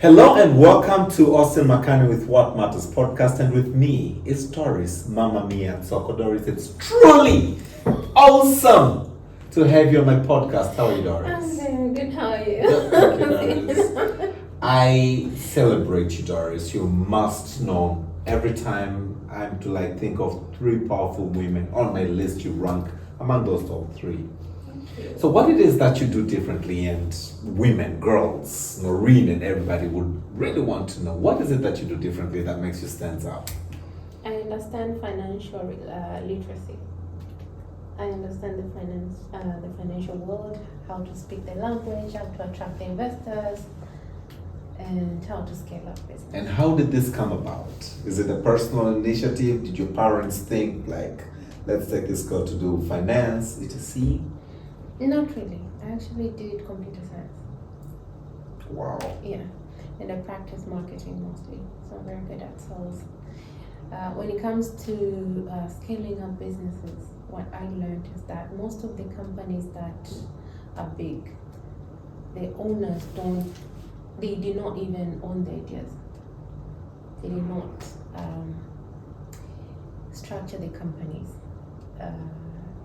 Hello and welcome to Austin Makani with What Matters podcast, and with me is Doris Mama Mia Soko. Doris, it's truly awesome to have you on my podcast. How are you, Doris? I'm very good. How are you? Thank you, Doris. I celebrate you, Doris. You must know every time I'm to think of three powerful women on my list, you rank among those top three. So what it is that you do differently, and women, girls, Noreen and everybody would really want to know, what is it that you do differently that makes you stand out? I understand financial literacy. I understand the financial world, how to speak the language, how to attract the investors, and how to scale up business. And how did this come about? Is it a personal initiative? Did your parents think let's take this girl to do finance, etc.? Not really. I actually did computer science. Wow. Yeah. And I practice marketing mostly. So I'm very good at sales. When it comes to scaling up businesses, what I learned is that most of the companies that are big, the owners did not even own the ideas. They did not structure the companies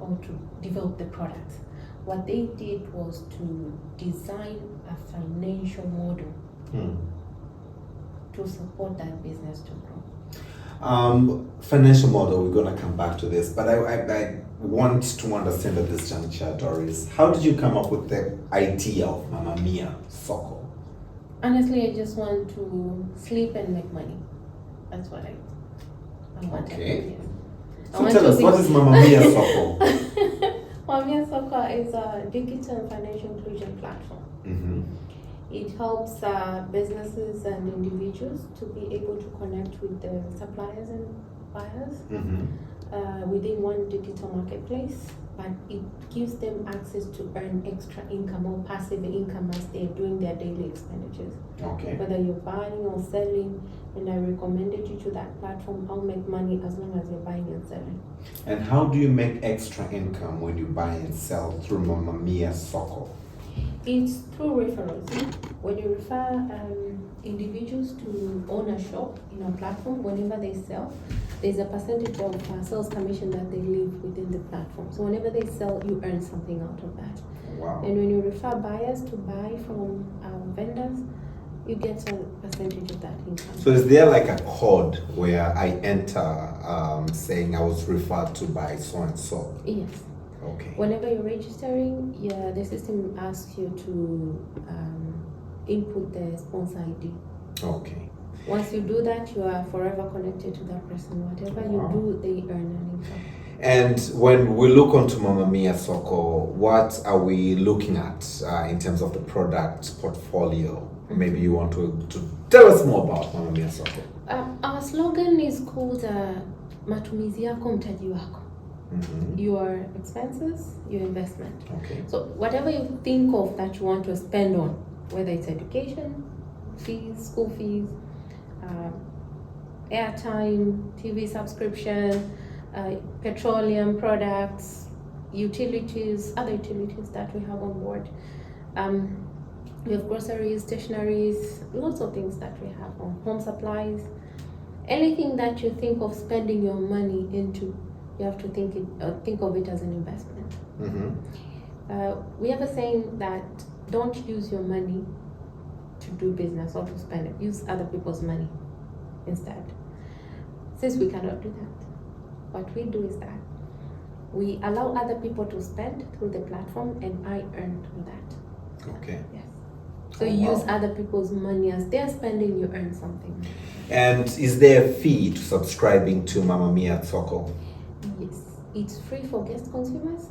or to develop the products. What they did was to design a financial model to support that business to grow. Financial model, we're going to come back to this, but I want to understand at this juncture, Doris, how did you come up with the idea of Mama Mia Soko? Honestly, I just want to sleep and make money. That's what I want. Okay. Yes. So tell us, what is Mama Mia Soko? Mama Mia Soko is a digital financial inclusion platform. Mm-hmm. It helps businesses and individuals to be able to connect with the suppliers and buyers within one digital marketplace, but it gives them access to earn extra income or passive income as they're doing their daily expenditures. Okay. Whether you're buying or selling, and I recommended you to that platform, I'll make money as long as you're buying and selling. And how do you make extra income when you buy and sell through Mama Mia Soko? It's through referrals. When you refer individuals to own a shop in a platform, whenever they sell, there's a percentage of sales commission that they leave within the platform. So whenever they sell, you earn something out of that. Wow. And when you refer buyers to buy from vendors, you get a percentage of that income. So is there like a code where I enter saying I was referred to by so and so? Yes. Okay. Whenever you're registering, the system asks you to input the sponsor ID. Okay. Once you do that, you are forever connected to that person. Whatever you do, they earn an income. And when we look onto Mama Mia Soko, what are we looking at in terms of the product portfolio? Maybe you want to tell us more about Mama Mia Soko. Our slogan is called Matumizi yako mtaji wako. Your expenses, your investment. Okay. So whatever you think of that you want to spend on, whether it's education, fees, school fees, airtime, TV subscription, petroleum products, utilities, other utilities that we have on board. We have groceries, stationaries, lots of things that we have on home supplies. Anything that you think of spending your money into, you have to think of it as an investment. We have a saying that don't use your money to do business or to spend it. Use other people's money instead. Since we cannot do that, what we do is that we allow other people to spend through the platform, and I earn through that. Okay. Yes. So you use other people's money as they're spending, you earn something. And is there a fee to subscribing to Mama Mia Soko? Yes. It's free for guest consumers.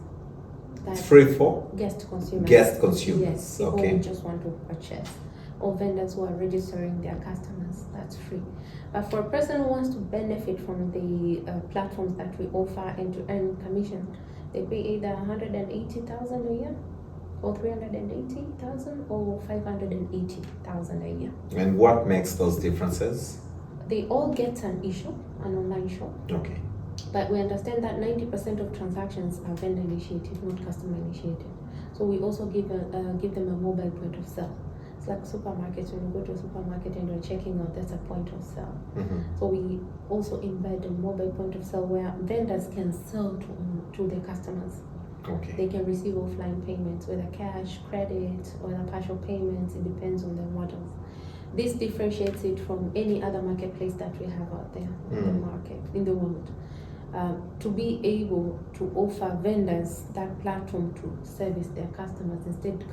Free for? Guest consumers. Guest consumers. Yes. People Okay. who just want to purchase. Or vendors who are registering their customers. That's free. But for a person who wants to benefit from the platforms that we offer and to earn commission, they pay either 180,000 a year, or 380,000, or 580,000 a year. And what makes those differences? They all get an e-shop, an online shop. Okay. But we understand that 90% of transactions are vendor initiated, not customer initiated. So we also give them a mobile point of sale. It's like supermarkets. When you go to a supermarket and you're checking out, that's a point of sale. So we also embed a mobile point of sale where vendors can sell to their customers. Okay. They can receive offline payments, whether cash, credit, or the partial payments. It depends on their models. This differentiates it from any other marketplace that we have out there in the market, in the world. To be able to offer vendors that platform to service their customers instead of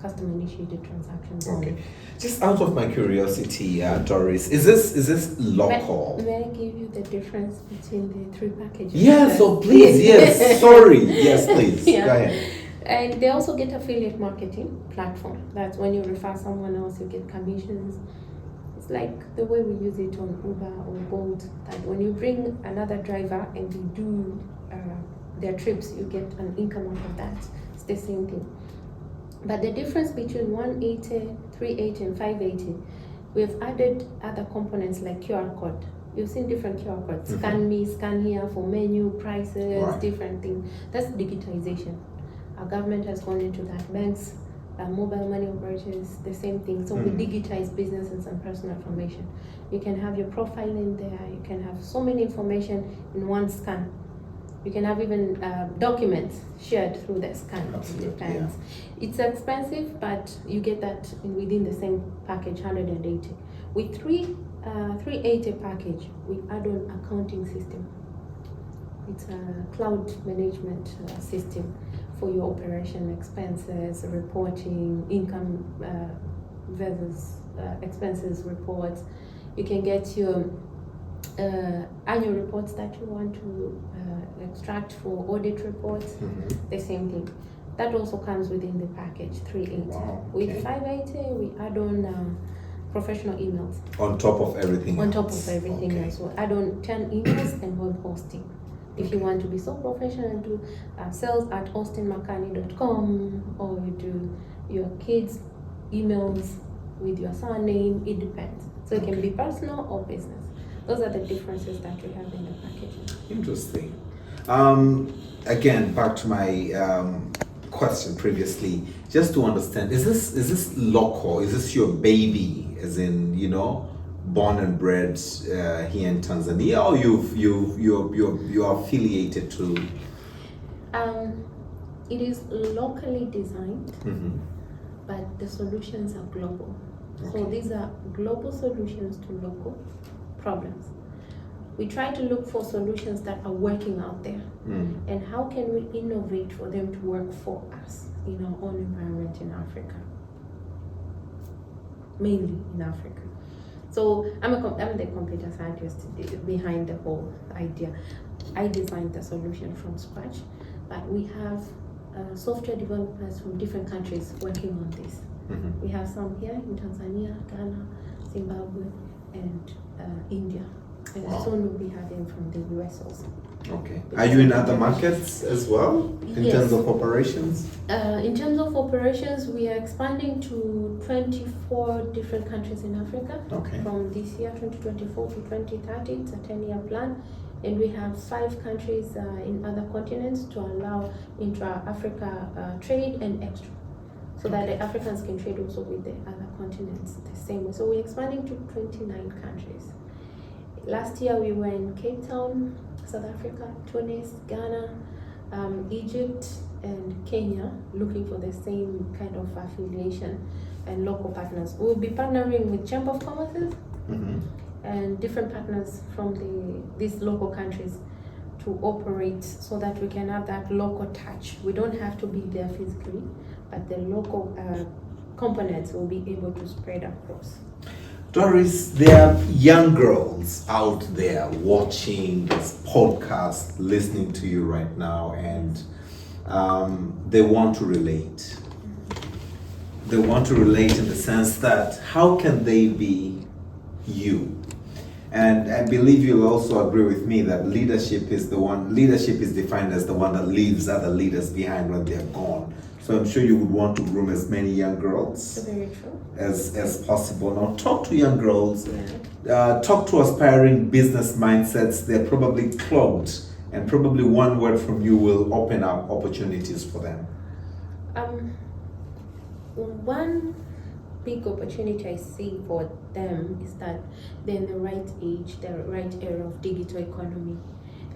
customer-initiated transactions. Okay. Just out of my curiosity, Doris, is this local? May I give you the difference between the three packages? Yeah, so please, yes, sorry. Yes, please. Yeah. Go ahead. And they also get affiliate marketing platform. That's when you refer someone else, you get commissions. It's like the way we use it on Uber or Bolt, that when you bring another driver and they do their trips, you get an income out of that. It's the same thing. But the difference between 180, 380, and 580, we have added other components like QR code. You've seen different QR codes. Scan me, scan here for menu, prices, Right. different things. That's digitization. Our government has gone into that. Banks, mobile money operators, the same thing. So we digitize businesses and personal information. You can have your profile in there. You can have so many information in one scan. You can have even documents shared through the scan. Absolutely, It depends. It's expensive, but you get that within the same package, 180. With 380 package, we add on accounting system. It's a cloud management system for your operation expenses, reporting, income versus expenses reports. You can get your annual reports that you want to extract for audit reports, the same thing. That also comes within the package, 380. Wow, okay. With 580, we add on professional emails. On top of everything On top else. of everything Okay. else. So add on 10 emails and web hosting. If you want to be so professional and do sales at austinmakani.com, or you do your kids' emails with your surname, it depends. So it can be personal or business. Those are the differences that we have in the packaging. Interesting. Again, back to my question previously, just to understand, is this local? Is this your baby, as in, born and bred here in Tanzania, or you're affiliated to? It is locally designed, but the solutions are global. So these are global solutions to local problems. We try to look for solutions that are working out there, and how can we innovate for them to work for us in our own environment in Africa, mainly in Africa. So I'm the computer scientist behind the whole idea. I designed the solution from scratch, but we have software developers from different countries working on this. We have some here in Tanzania, Ghana, Zimbabwe, and India. And soon we'll be having from the US also. Okay. Are you in other markets as well, in Yes. terms of operations? In terms of operations, we are expanding to 24 different countries in Africa. Okay. From this year, 2024 to 2030, it's a 10-year plan. And we have 5 countries in other continents to allow intra-Africa trade and extra. So that the Africans can trade also with the other continents the same way. So we're expanding to 29 countries. Last year we were in Cape Town, South Africa, Tunis, Ghana, Egypt, and Kenya, looking for the same kind of affiliation and local partners. We'll be partnering with Chamber of Commerce and different partners from these local countries to operate, so that we can have that local touch. We don't have to be there physically, but the local components will be able to spread across. Doris, there are young girls out there watching this podcast, listening to you right now, and they want to relate. They want to relate in the sense that, how can they be you? And I believe you'll also agree with me that leadership is defined as the one that leaves other leaders behind when they're gone. So I'm sure you would want to groom as many young girls Very true. as possible. Now, talk to young girls, Yeah. talk to aspiring business mindsets. They're probably clogged, and probably one word from you will open up opportunities for them. One big opportunity I see for them is that they're in the right age, the right era of digital economy.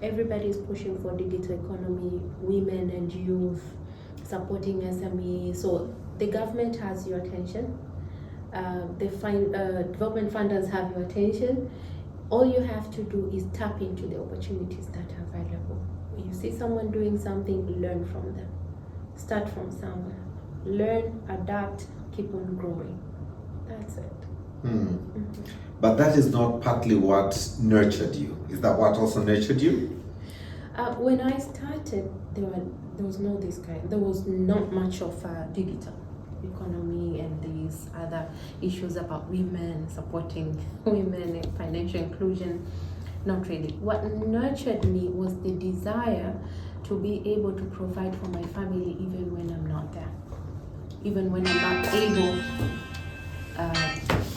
Everybody is pushing for digital economy, women and youth, supporting SMEs. So the government has your attention. Development funders have your attention. All you have to do is tap into the opportunities that are available. When you see someone doing something, learn from them. Start from somewhere. Learn, adapt, keep on growing. That's it. But that is not partly what nurtured you. Is that what also nurtured you? When I started, there was not much of digital economy and these other issues about women, supporting women and financial inclusion. Not really. What nurtured me was the desire to be able to provide for my family even when I'm not there, even when I'm not able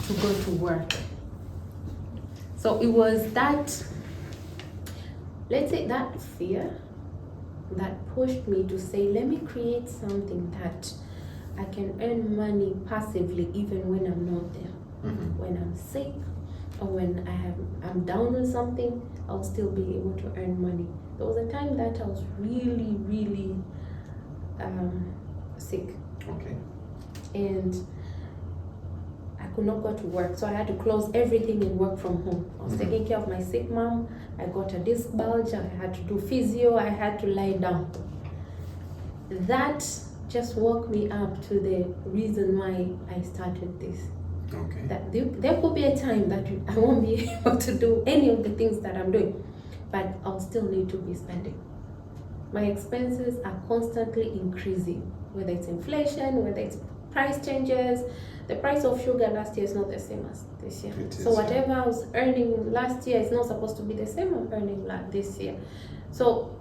to go to work. So it was that, let's say, that fear that pushed me to say, let me create something that I can earn money passively even when I'm not there. When I'm sick or when I'm down with something, I'll still be able to earn money. There was a time that I was really, really sick. Okay. And I could not go to work, so I had to close everything and work from home. I was taking care of my sick mom. I got a disc bulge. I had to do physio. I had to lie down. That just woke me up to the reason why I started this. Okay. That there could be a time that I won't be able to do any of the things that I'm doing, but I'll still need to be spending. My expenses are constantly increasing, whether it's inflation, whether it's price changes. The price of sugar last year is not the same as this year. So whatever I was earning last year is not supposed to be the same I'm earning this year. So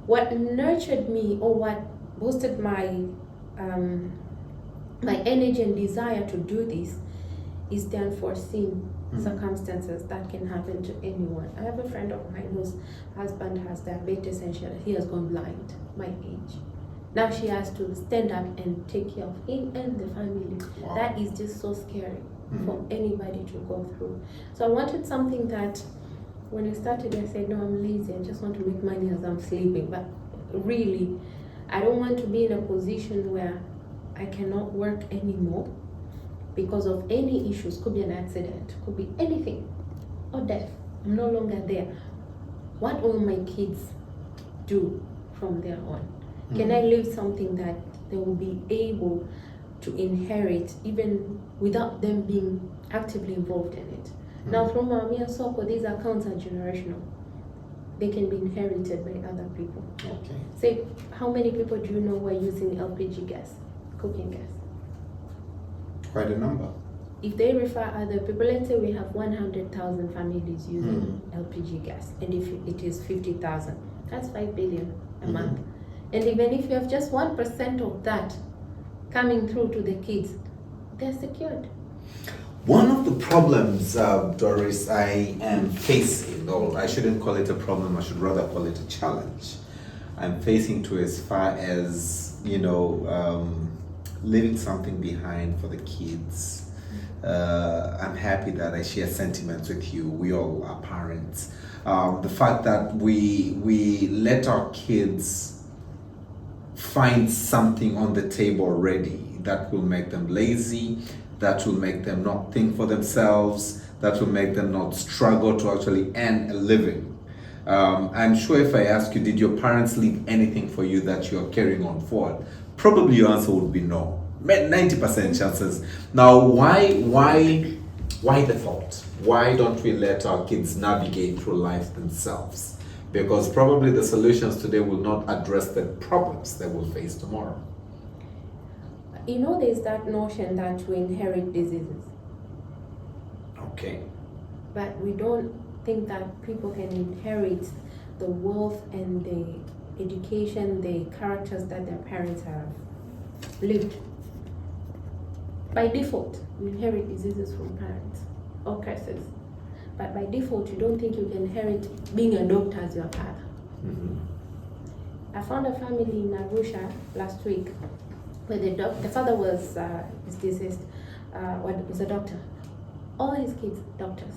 what nurtured me, or what boosted my my energy and desire to do this, is the unforeseen circumstances that can happen to anyone. I have a friend of mine whose husband has diabetes and he has gone blind, my age. Now she has to stand up and take care of him and the family. Wow. That is just so scary for anybody to go through. So I wanted something that, when I started, I said, no, I'm lazy. I just want to make money as I'm sleeping. But really, I don't want to be in a position where I cannot work anymore because of any issues. Could be an accident, could be anything, or death. I'm no longer there. What will my kids do from there on? Can I leave something that they will be able to inherit even without them being actively involved in it? Now, through Mawamia Soko, these accounts are generational. They can be inherited by other people. Okay. Say, how many people do you know who are using LPG gas, cooking gas? Quite a number. If they refer other people, let's say we have 100,000 families using LPG gas, and if it is 50,000, that's 5 billion a month. And even if you have just 1% of that coming through to the kids, they're secured. One of the problems, Doris, I am facing, or I shouldn't call it a problem, I should rather call it a challenge, I'm facing to as far as, leaving something behind for the kids. I'm happy that I share sentiments with you. We all are parents. The fact that we let our kids find something on the table already that will make them lazy, that will make them not think for themselves, that will make them not struggle to actually earn a living. I'm sure if I ask you, did your parents leave anything for you that you're carrying on forward? Probably your answer would be no. 90% chances. Now, why the thought? Why don't we let our kids navigate through life themselves? Because probably the solutions today will not address the problems they will face tomorrow. There's that notion that we inherit diseases. Okay. But we don't think that people can inherit the wealth and the education, the characters that their parents have lived. By default, we inherit diseases from parents or curses. But by default, you don't think you can inherit being a doctor as your father. I found a family in Arusha last week where the father was is deceased, was a doctor. All his kids, doctors.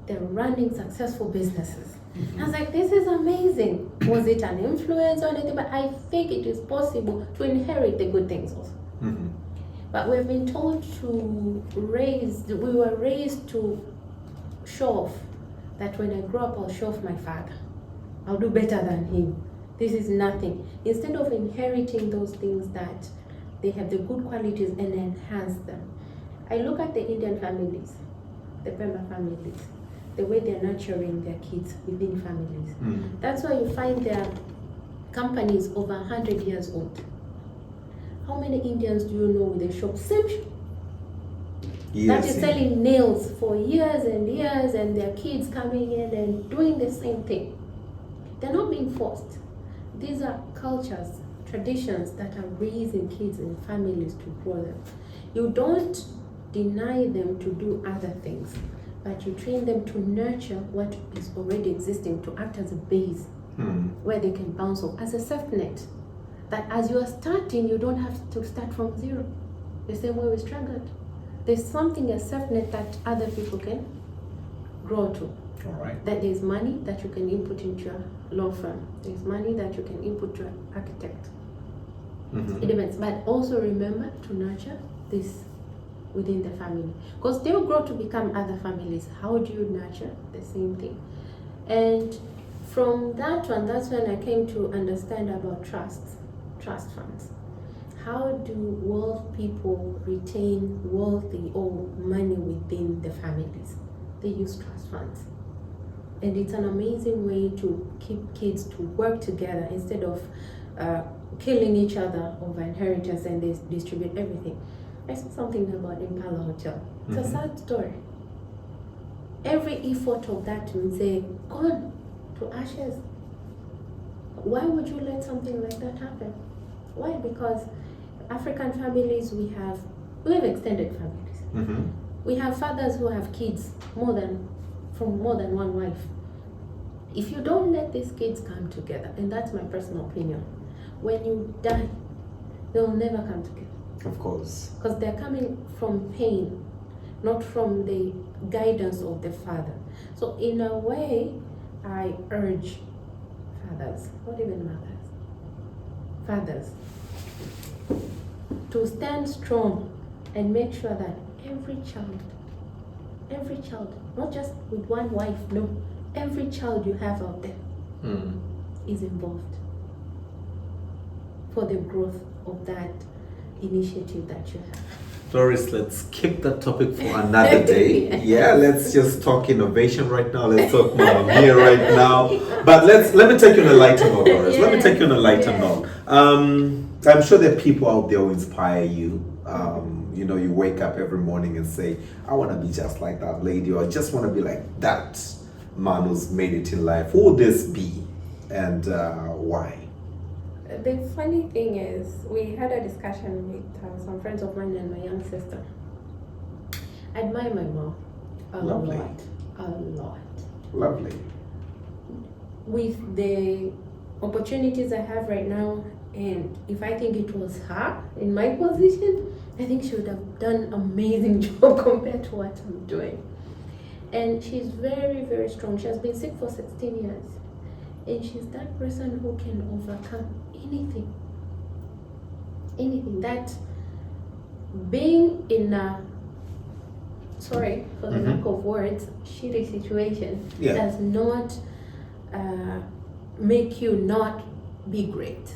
They're running successful businesses. I was like, this is amazing. Was it an influence or anything? But I think it is possible to inherit the good things also. Mhm. But we've been told we were raised to show off, that when I grow up, I'll show off my father. I'll do better than him. This is nothing. Instead of inheriting those things that they have the good qualities and enhance them. I look at the Indian families, the Pemba families, the way they're nurturing their kids within families. Mm. That's why you find their companies over 100 years old. How many Indians do you know with a shop? Same shop. That is selling nails for years and years, and their kids coming in and doing the same thing. They're not being forced. These are cultures, traditions that are raising kids in families to grow them. You don't deny them to do other things, but you train them to nurture what is already existing, to act as a base where they can bounce off, as a safety net. That as you are starting, you don't have to start from zero. The same way we struggled. There's something, a safety net that other people can grow to. All right. That there's money that you can input into your law firm. There's money that you can input to an architect. Mhm. It depends. But also remember to nurture this within the family. Because they will grow to become other families. How do you nurture the same thing? And from that one, that's when I came to understand about trust funds. How do wealth people retain wealthy or money within the families? They use trust funds. And it's an amazing way to keep kids to work together instead of killing each other over inheritance, and they distribute everything. I saw something about Impala Hotel. It's a sad story. Every effort of that means they gone to ashes. Why would you let something like that happen? Why? Because African families, we have extended families. Mhm. We have fathers who have kids from more than one wife. If you don't let these kids come together, and that's my personal opinion, when you die, they'll never come together. Of course. Because they're coming from pain, not from the guidance of the father. So in a way, I urge fathers, not even mothers, fathers, to stand strong and make sure that every child, not just with one wife, no, every child you have out there is involved for the growth of that initiative that you have. Doris, let's keep that topic for another day. Yeah, let's just talk innovation right now. Let's talk Mamma Mia right now. But let me take you on a lighter note, Doris. Let me take you on a lighter note. I'm sure there are people out there who inspire you. You know, you wake up every morning and say, I want to be just like that lady, or I just want to be like that man who's made it in life. Who would this be, and why? The funny thing is, we had a discussion with some friends of mine and my young sister. I admire my mom a Lovely. lot. Lovely. With the opportunities I have right now, and if I think it was her in my position, I think she would have done an amazing job compared to what I'm doing. And she's very, very strong. She has been sick for 16 years. And she's that person who can overcome anything. Anything. That being in a, sorry for the lack of words, shitty situation does not make you not be great.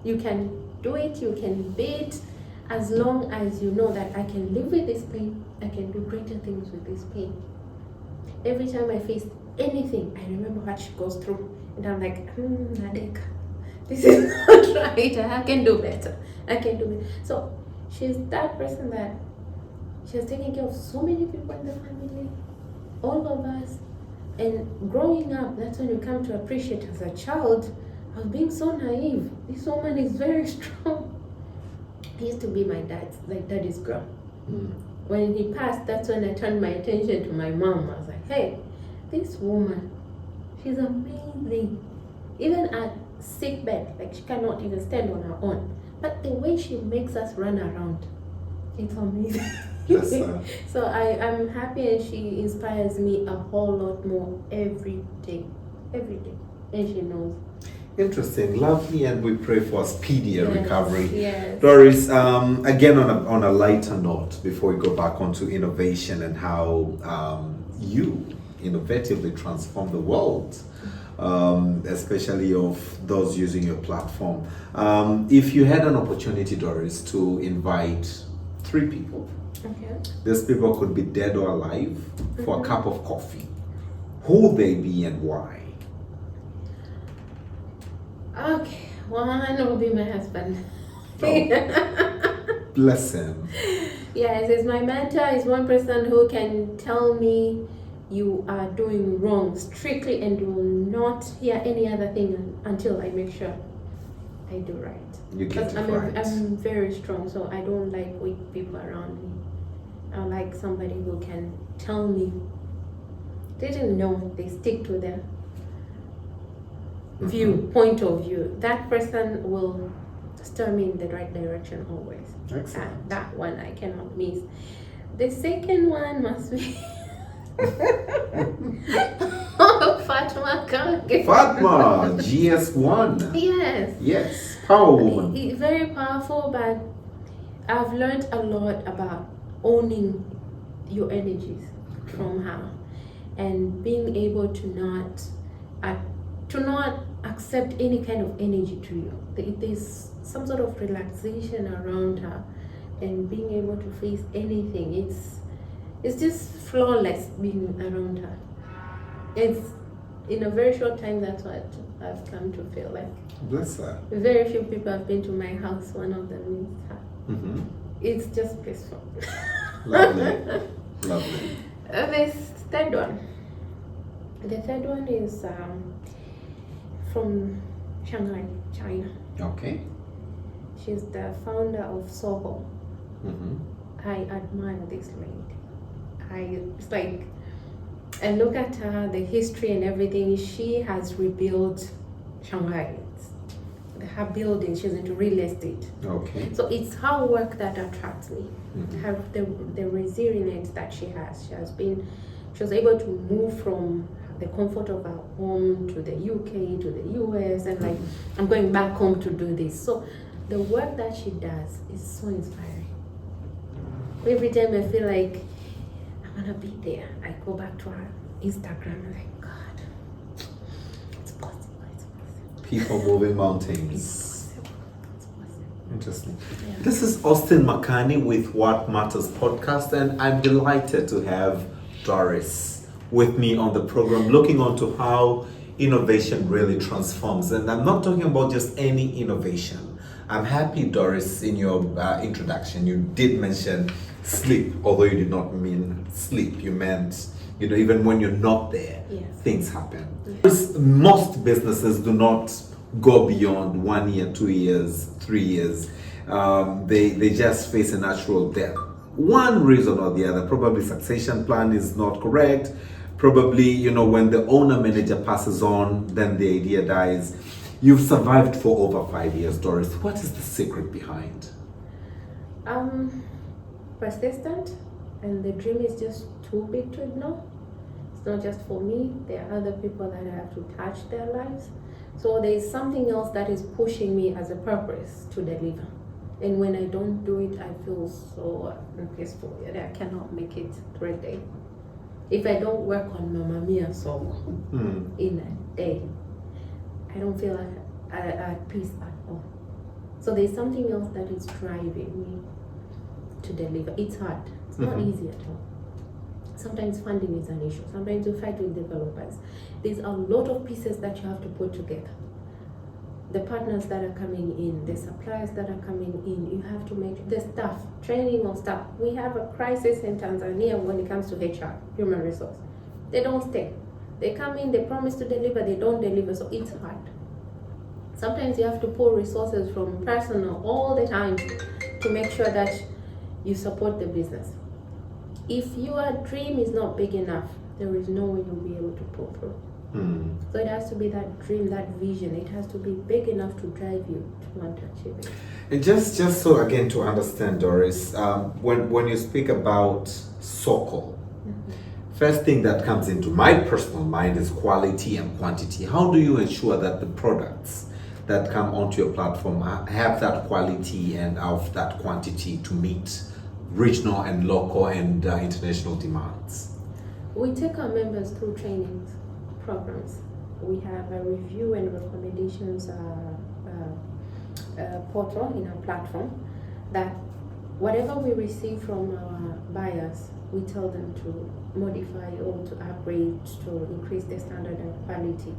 You can do it, you can be it, as long as you know that I can live with this pain, I can do greater things with this pain. Every time I face anything, I remember what she goes through, and I'm like, Nadeka, this is not right. I can do better. I can do it. So she's that person that she has taken care of so many people in the family, all of us. And growing up, that's when you come to appreciate. As a child, I was being so naive. This woman is very strong. He used to be my daddy's girl. When he passed, that's when I turned my attention to my mom. I was like, hey, this woman, she's amazing. Even at sick bed, like she cannot even stand on her own. But the way she makes us run around, It's amazing. Yes, sir. So I'm happy, and she inspires me a whole lot more every day, and she knows. Interesting, lovely, and we pray for a speedier Yes, recovery. yes. Doris, again on a lighter note, before we go back onto innovation and how you innovatively transform the world, especially of those using your platform. If you had an opportunity, Doris, to invite 3 people, Okay. these people could be dead or alive, for a cup of coffee, who would they be and why? Okay, one will be my husband. Oh. Bless him. Yes, he's my mentor. He's one person who can tell me you are doing wrong strictly, and you will not hear any other thing until I make sure I do right. You get Because it right. I'm very strong, so I don't like weak people around me. I like somebody who can tell me. They didn't know, they stick to their point of view. That person will steer me in the right direction always. Excellent. That one I cannot miss. The second one must be Fatma Kange. Fatma, GS1. Yes. Yes, power woman. Very powerful, but I've learned a lot about owning your energies from her, and being able to not accept any kind of energy to you. There's some sort of relaxation around her, and being able to face anything. It's just flawless being around her. It's in a very short time. That's what I've come to feel like. Bless her. Very few people have been to my house. One of them is her. Mm-hmm. It's just peaceful. Lovely. Lovely. This third one. The third one is from Shanghai, China. Okay. She's the founder of Soho. Mm-hmm. I admire this lady. It's like, I look at her, the history and everything. She has rebuilt Shanghai. Her building, she's into real estate. Okay. So it's her work that attracts me. Mm-hmm. Her, the resilience that she has. She was able to move from the comfort of her home to the UK, to the US, and like, I'm going back home to do this. So the work that she does is so inspiring. Every time I feel like I'm gonna be there, I go back to her Instagram and like, God, it's possible, it's possible. People moving mountains. It's possible. Interesting. Yeah. This is Austin Makani with What Matters podcast, and I'm delighted to have Doris with me on the program, looking onto how innovation really transforms. And I'm not talking about just any innovation. I'm happy, Doris, in your introduction, you did mention sleep, although you did not mean sleep. You meant, even when you're not there, Yes. things happen. Yes. Most businesses do not go beyond 1 year, 2 years, 3 years. They just face a natural death. One reason or the other, probably succession plan is not correct. Probably, when the owner manager passes on, then the idea dies. You've survived for over 5 years, Doris. What is the secret behind? Persistent, and the dream is just too big to ignore. It's not just for me, there are other people that I have to touch their lives. So there's something else that is pushing me as a purpose to deliver. And when I don't do it, I feel so peaceful that I cannot make it through a day. If I don't work on Mamma Mia song in a day, I don't feel at peace at all. So there's something else that is driving me to deliver. It's hard. It's not easy at all. Sometimes funding is an issue. Sometimes you fight with developers. There's a lot of pieces that you have to put together. The partners that are coming in, the suppliers that are coming in, you have to make the staff, training of staff. We have a crisis in Tanzania when it comes to HR, human resource. They don't stay. They come in, they promise to deliver, they don't deliver, so it's hard. Sometimes you have to pull resources from personnel all the time to make sure that you support the business. If your dream is not big enough, there is no way you'll be able to pull through. So it has to be that dream, that vision. It has to be big enough to drive you to want to achieve it. And just so again to understand, Doris, when you speak about Soko, first thing that comes into my personal mind is quality and quantity. How do you ensure that the products that come onto your platform have that quality and of that quantity to meet regional and local and international demands? We take our members through trainings, programs. We have a review and recommendations portal in our platform that whatever we receive from our buyers, we tell them to modify or to upgrade to increase the standard and quality.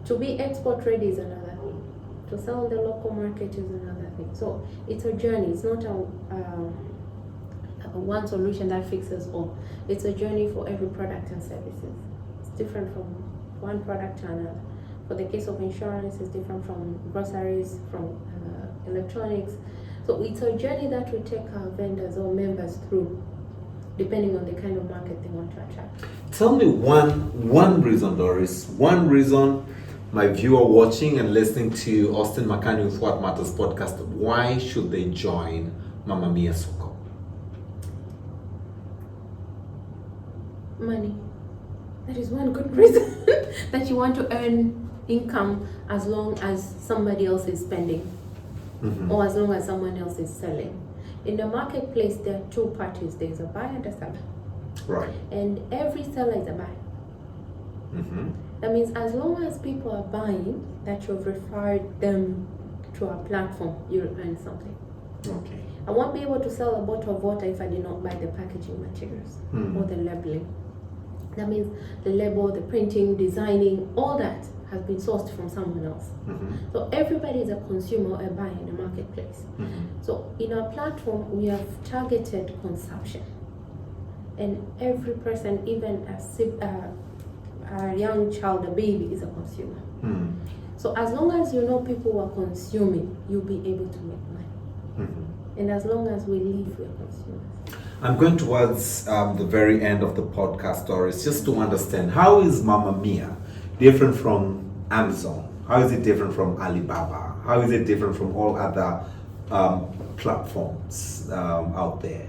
To be export ready is another thing. To sell in the local market is another thing. So it's a journey. It's not a one solution that fixes all. It's a journey for every product and services. It's different from one product to another. For the case of insurance, it's different from groceries, from electronics. So it's a journey that we take our vendors or members through, depending on the kind of market they want to attract. Tell me one reason, Doris, one reason my viewer watching and listening to Austin Makani with What Matters podcast, why should they join Mama Mia Soko? Money. That is one good reason that you want to earn income as long as somebody else is spending, or as long as someone else is selling. In the marketplace, there are two parties. There's a buyer and a seller. Right. And every seller is a buyer. That means as long as people are buying, that you've referred them to our platform, you'll earn something. Okay. I won't be able to sell a bottle of water if I did not buy the packaging materials or the labeling. That means the label, the printing, designing, all that has been sourced from someone else. So everybody is a consumer or a buyer in the marketplace. So in our platform, we have targeted consumption. And every person, even a young child, a baby, is a consumer. So as long as you know people who are consuming, you'll be able to make money. And as long as we live, we are consumers. I'm going towards the very end of the podcast, Doris, just to understand, how is Mama Mia different from Amazon? How is it different from Alibaba? How is it different from all other platforms out there?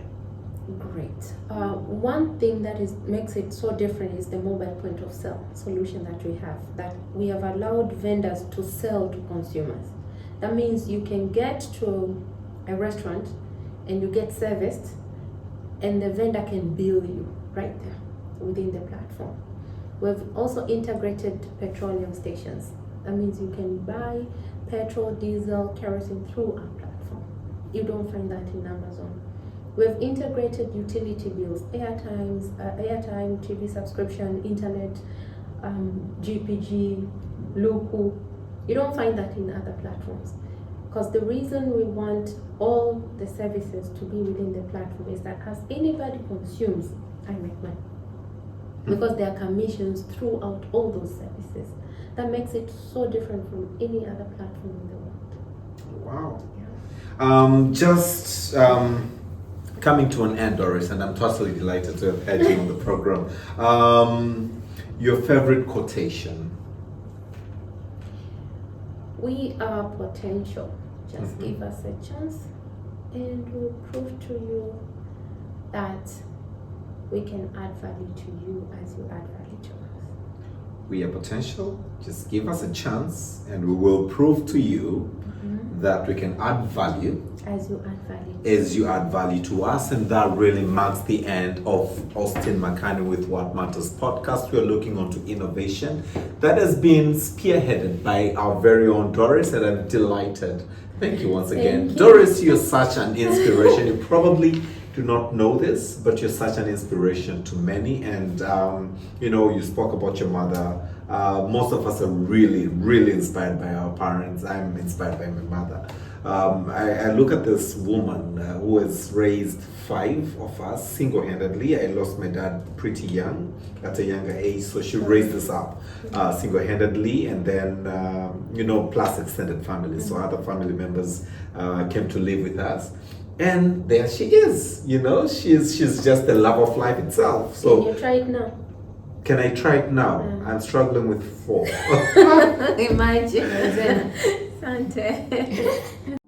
Great. One thing that makes it so different is the mobile point of sale solution that we have. That we have allowed vendors to sell to consumers. That means you can get to a restaurant and you get serviced, and the vendor can bill you right there within the platform. We've also integrated petroleum stations. That means you can buy petrol, diesel, kerosene through our platform. You don't find that in Amazon. We've integrated utility bills, airtime, TV subscription, internet, GPG, Luku. You don't find that in other platforms. Because the reason we want all the services to be within the platform is that as anybody consumes, I make money. Because there are commissions throughout all those services. That makes it so different from any other platform in the world. Wow. Yeah. Just coming to an end, Doris, and I'm totally delighted to have had you on the program. Your favorite quotation? We are potential. Just give us a chance and we'll prove to you that we can add value to you as you add value to us. We are potential. Just give us a chance and we will prove to you that we can add value as you add value to us. And that really marks the end of Austin Makani with What Matters podcast. We are looking onto innovation that has been spearheaded by our very own Doris, and I'm delighted. Thank you once again. Thank you. Doris, you're such an inspiration. You probably do not know this, but you're such an inspiration to many. And you spoke about your mother. Most of us are really, really inspired by our parents. I'm inspired by my mother. I look at this woman who has raised 5 of us single-handedly. I lost my dad pretty young, at a younger age, so she raised us up single-handedly, and then plus extended family. So other family members came to live with us. And there she is, she's just the love of life itself. So you try it now. Can I try it now? I'm struggling with 4. Imagine. Asante.